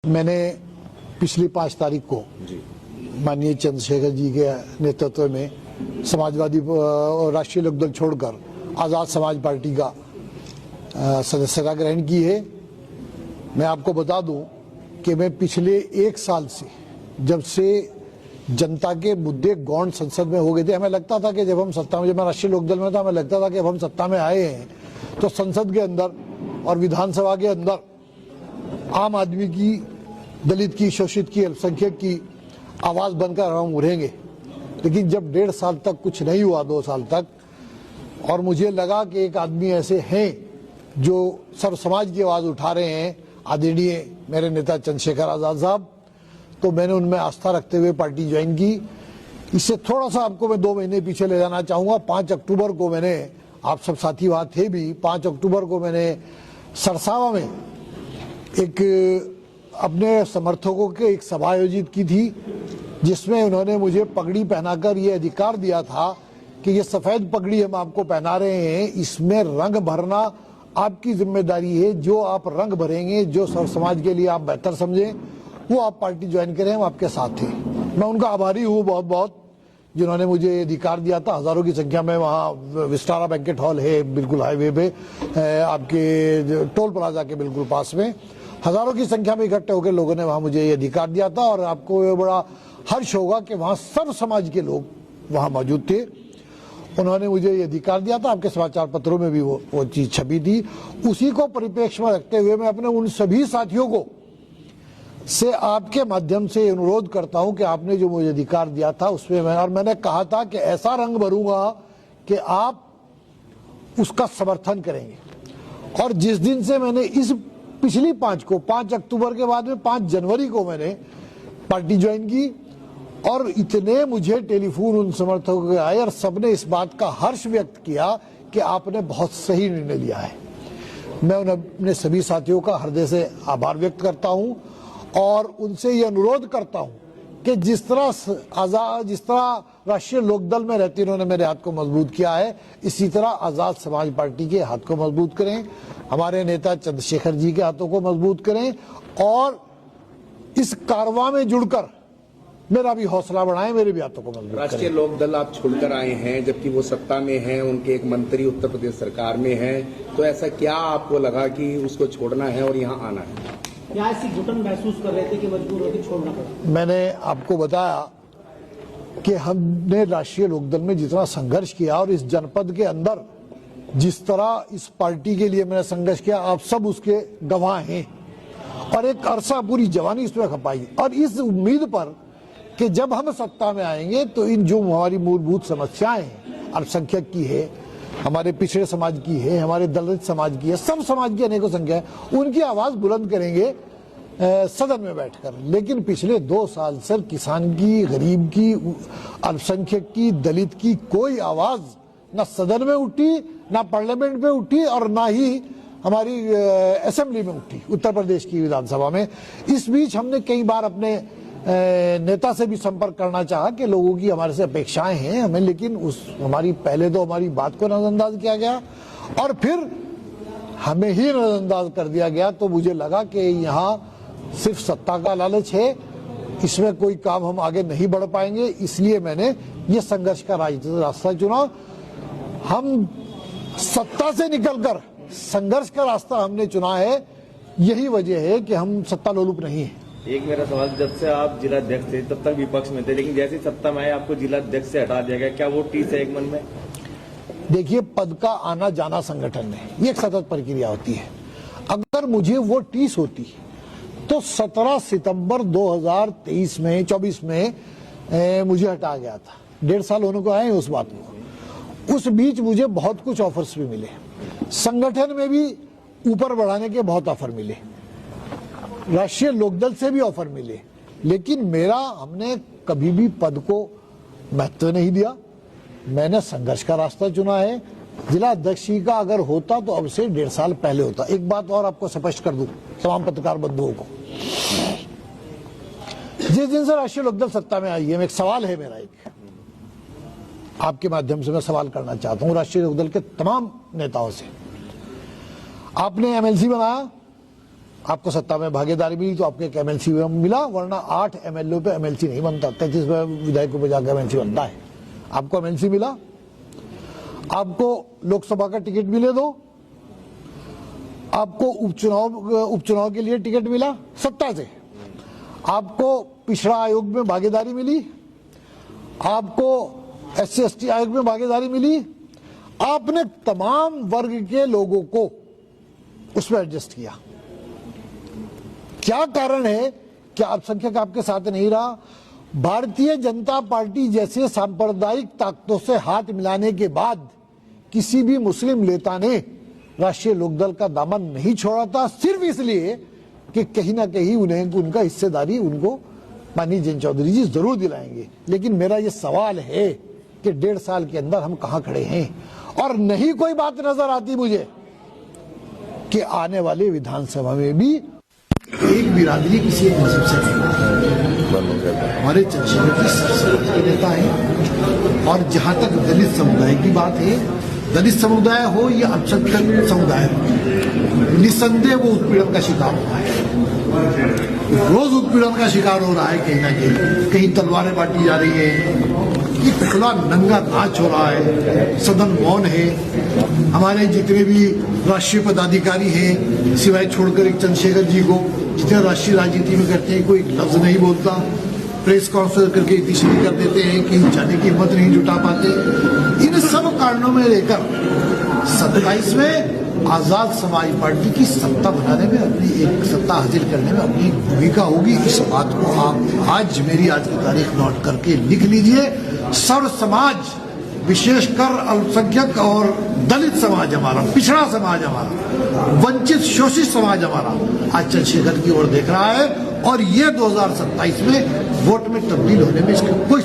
मैंने पिछली 5 तारीख को माननीय चंद्रशेखर जी के नेतृत्व में समाजवादी और राष्ट्रीय लोकदल छोड़कर आज़ाद समाज पार्टी का सदस्यता ग्रहण की है। मैं आपको बता दूं कि मैं पिछले 1 साल से, जब से जनता के मुद्दे गौण संसद में हो गए थे, हमें लगता था कि जब हम सत्ता में, जब मैं राष्ट्रीय लोकदल में था, हमें लगता था कि जब हम सत्ता में आए हैं तो संसद के अंदर और विधानसभा के अंदर आम आदमी की, दलित की, शोषित की, अल्पसंख्यक की आवाज बनकर हम उभरेंगे। लेकिन जब 1.5 साल तक कुछ नहीं हुआ, 2 साल तक, और मुझे लगा कि एक आदमी ऐसे हैं जो सर्व समाज की आवाज उठा रहे हैं, आदरणीय मेरे नेता चंद्रशेखर आजाद साहब, तो मैंने उनमें आस्था रखते हुए पार्टी ज्वाइन की। इससे थोड़ा सा आपको मैं 2 महीने पीछे ले जाना चाहूँगा। 5 अक्टूबर को मैंने, आप सब साथी वहाँ थे भी, 5 अक्टूबर को मैंने सरसावा में एक अपने समर्थकों के एक सभा आयोजित की थी, जिसमें उन्होंने मुझे पगड़ी पहनाकर ये अधिकार दिया था कि ये सफ़ेद पगड़ी हम आपको पहना रहे हैं, इसमें रंग भरना आपकी जिम्मेदारी है। जो आप रंग भरेंगे, जो सर्व समाज के लिए आप बेहतर समझें, वो आप पार्टी ज्वाइन करें, हम आपके साथ हैं। मैं उनका आभारी हूँ बहुत बहुत, जिन्होंने मुझे अधिकार दिया था। हज़ारों की संख्या में वहाँ विस्टारा बैंकेट हॉल है, बिल्कुल हाईवे पे, आपके टोल प्लाजा के बिल्कुल पास में, हज़ारों की संख्या में इकट्ठे होकर लोगों ने वहाँ मुझे ये अधिकार दिया था। और आपको ये बड़ा हर्ष होगा कि वहाँ सर्व समाज के लोग वहाँ मौजूद थे। उन्होंने मुझे ये अधिकार दिया था, आपके समाचार पत्रों में भी वो चीज़ छपी थी। उसी को परिप्रेक्ष्य में रखते हुए मैं अपने उन सभी साथियों को से आपके माध्यम से अनुरोध करता हूं कि आपने जो मुझे अधिकार दिया था उसमें मैंने कहा था कि ऐसा रंग भरूंगा कि आप उसका समर्थन करेंगे। और जिस दिन से मैंने इस पिछली 5 अक्टूबर के बाद में 5 जनवरी को मैंने पार्टी ज्वाइन की, और इतने मुझे टेलीफोन उन समर्थकों के आए और सबने इस बात का हर्ष व्यक्त किया कि आपने बहुत सही निर्णय लिया है। मैं उन अपने सभी साथियों का हृदय से आभार व्यक्त करता हूं और उनसे ये अनुरोध करता हूं कि जिस तरह राष्ट्रीय लोकदल में रहते उन्होंने मेरे हाथ को मजबूत किया है, इसी तरह आज़ाद समाज पार्टी के हाथ को मजबूत करें, हमारे नेता चंद्रशेखर जी के हाथों को मजबूत करें, और इस कारवां में जुड़कर मेरा भी हौसला बढ़ाएं, मेरे भी हाथों को मजबूत करें। राष्ट्रीय लोकदल आप छोड़कर आए हैं, जबकि वो सत्ता में हैं, उनके एक मंत्री उत्तर प्रदेश सरकार में हैं, तो ऐसा क्या आपको लगा कि उसको छोड़ना है और यहाँ आना है? या ऐसी घुटन महसूस कर रहे थे कि मजबूर होकर छोड़ना पड़ा? मैंने आपको बताया कि हमने राष्ट्रीय लोकदल में जितना संघर्ष किया और इस जनपद के अंदर जिस तरह इस पार्टी के लिए मैंने संघर्ष किया, आप सब उसके गवाह हैं। और एक अरसा पूरी जवानी इसमें खपाई, और इस उम्मीद पर कि जब हम सत्ता में आएंगे तो इन जो हमारी मूलभूत समस्याएं हैं, अल्पसंख्यक की है, हमारे पिछड़े समाज की है, हमारे दलित समाज की है, सब समाज की अनेकों संख्या है, उनकी आवाज बुलंद करेंगे सदन में बैठकर। लेकिन पिछले 2 साल से किसान की, गरीब की, अल्पसंख्यक की, दलित की कोई आवाज न सदन में उठी, न पार्लियामेंट में उठी, और ना ही हमारी असेंबली में उठी, उत्तर प्रदेश की विधानसभा में। इस बीच हमने कई बार अपने नेता से भी संपर्क करना चाहा कि लोगों की हमारे से अपेक्षाएं हैं हमें, लेकिन पहले तो हमारी बात को नजरअंदाज किया गया और फिर हमें ही नजरअंदाज कर दिया गया। तो मुझे लगा कि यहाँ सिर्फ सत्ता का लालच है, इसमें कोई काम हम आगे नहीं बढ़ पाएंगे, इसलिए मैंने ये संघर्ष का राजनीतिक रास्ता चुना। हम सत्ता से निकलकर संघर्ष का रास्ता हमने चुना है, यही वजह है कि हम सत्ता लोलुप नहीं है। एक मेरा सवाल, जब से आप जिलाध्यक्ष थे तब तक विपक्ष में थे, लेकिन जैसे सत्ता में आए आपको जिलाध्यक्ष से हटा दिया गया, क्या वो टीस है एक मन में? देखिए, पद का आना जाना संगठन में ये एक सतत प्रक्रिया होती है। अगर मुझे वो टीस होती तो 17 सितंबर 2024 में मुझे हटा गया था। 1.5 साल होने को आए उस बात को। उस बीच मुझे बहुत कुछ ऑफर्स भी मिले, संगठन में भी ऊपर बढ़ाने के बहुत ऑफर मिले, राष्ट्रीय लोकदल से भी ऑफर मिले, लेकिन हमने कभी भी पद को महत्व नहीं दिया। मैंने संघर्ष का रास्ता चुना है। जिला अध्यक्ष का अगर होता तो अब से 1.5 साल पहले होता। एक बात और आपको स्पष्ट कर दूं तमाम पत्रकार बंधुओं को, जिस दिन से राष्ट्रीय लोकदल सत्ता में आई है, एक सवाल है मेरा, एक आपके माध्यम से मैं सवाल करना चाहता हूं राष्ट्रीय लोकदल के तमाम नेताओं से। आपने एमएलसी बनाया, आपको सत्ता में भागीदारी मिली तो आपको एक एमएलसी मिला, वरना 8 एमएलए पे एमएलसी नहीं बनता, 33 विधायकों पे जाकर एमएलसी बनता है। आपको एमएलसी मिला, आपको लोकसभा का टिकट मिले दो, आपको उपचुनाव के लिए टिकट मिला सत्ता से, आपको पिछड़ा आयोग में भागीदारी मिली, आपको SC/ST आयोग में भागीदारी मिली, आपने तमाम वर्ग के लोगों को उसमें एडजस्ट किया। क्या कारण है कि अल्पसंख्यक आपके साथ नहीं रहा? भारतीय जनता पार्टी जैसे सांप्रदायिक ताकतों से हाथ मिलाने के बाद किसी भी मुस्लिम नेता ने राष्ट्रीय लोकदल का दामन नहीं छोड़ा था, सिर्फ इसलिए कि कहीं ना कहीं उन्हें उनका हिस्सेदारी उनको माननीय जयंत चौधरी जी जरूर दिलाएंगे। लेकिन मेरा ये सवाल है कि 1.5 साल के अंदर हम कहां खड़े हैं, और नहीं कोई बात नजर आती मुझे कि आने वाले विधानसभा में भी एक बिरादरी किसी एक मजहब से नहीं। हमारे चंद्रशेखर समाज के नेता हैं, और जहां तक दलित समुदाय की बात है, दलित समुदाय हो या अल्पसंख्यक समुदाय हो, निस्संदेह वो उत्पीड़न का शिकार हुआ है। रोज उत्पीड़न का शिकार हो रहा है, कहीं ना कहीं तलवारें बांटी जा रही है, ये खुला नंगा नाच हो रहा है, सदन मौन है। हमारे जितने भी राष्ट्रीय पदाधिकारी हैं, सिवाय छोड़कर एक चंद्रशेखर जी को, जितने राष्ट्रीय राजनीति में करते हैं, कोई लफ्ज नहीं बोलता, प्रेस कॉन्फ्रेंस करके इतिश्री कर देते हैं, कहीं जाने की हिम्मत नहीं जुटा पाते। इन सब कारणों में लेकर 27 में आजाद समाज पार्टी की सत्ता बनाने में, अपनी एक सत्ता हासिल करने में अपनी भूमिका होगी। इस बात को आप आज की तारीख नोट करके लिख लीजिए। सर्व समाज, विशेषकर अल्पसंख्यक और दलित समाज हमारा, पिछड़ा समाज हमारा, वंचित शोषित समाज हमारा आज चंद्रशेखर की ओर देख रहा है, और ये 2027 में वोट में तब्दील होने में इसका कोई